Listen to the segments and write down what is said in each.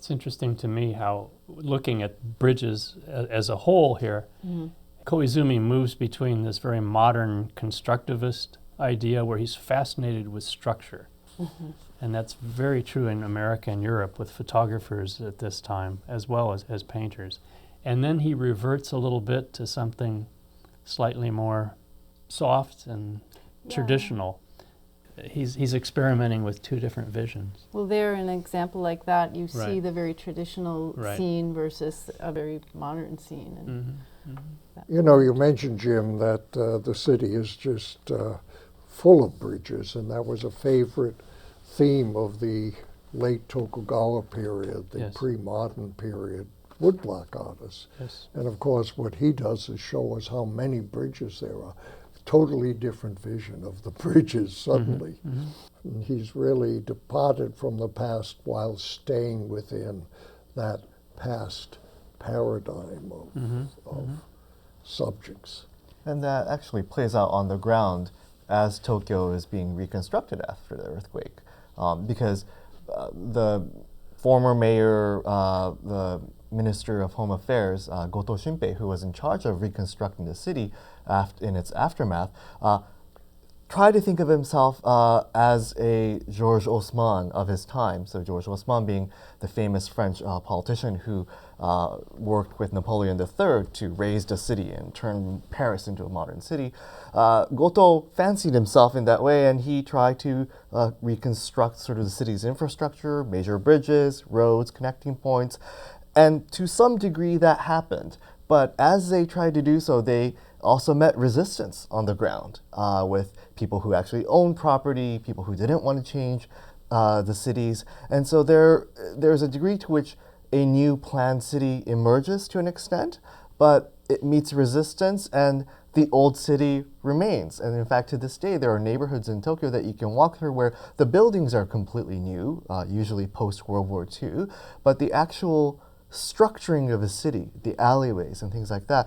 It's interesting to me how, looking at bridges as a whole here, Koizumi moves between this very modern constructivist idea where he's fascinated with structure. And that's very true in America and Europe with photographers at this time, as well as painters. And then he reverts a little bit to something slightly more soft and traditional. He's experimenting with two different visions. Well, there, an example like that, you see the very traditional scene versus a very modern scene. And you know, you mentioned, Jim, that the city is just full of bridges, and that was a favorite theme of the late Tokugawa period, the pre-modern period, woodblock artists. And of course, what he does is show us how many bridges there are. Totally different vision of the bridges suddenly. And he's really departed from the past while staying within that past paradigm of subjects. And that actually plays out on the ground as Tokyo is being reconstructed after the earthquake. Because the former mayor, the Minister of Home Affairs, Goto Shinpei, who was in charge of reconstructing the city in its aftermath, tried to think of himself as a Georges Haussmann of his time. So Georges Haussmann being the famous French politician who worked with Napoleon III to raise the city and turn Paris into a modern city. Goto fancied himself in that way, and he tried to reconstruct sort of the city's infrastructure, major bridges, roads, connecting points. And to some degree that happened. But as they tried to do so, they also met resistance on the ground with people who actually owned property, people who didn't want to change the cities. And so there's a degree to which a new planned city emerges to an extent, but it meets resistance and the old city remains. And in fact, to this day, there are neighborhoods in Tokyo that you can walk through where the buildings are completely new, usually post-World War II, but the actual structuring of a city, the alleyways and things like that,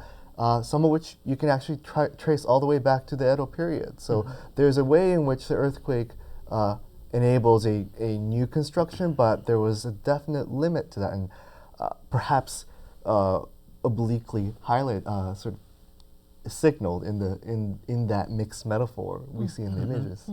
some of which you can actually trace all the way back to the Edo period. So there's a way in which the earthquake enables a new construction, but there was a definite limit to that, and perhaps obliquely sort of signaled in that mixed metaphor we see in the images.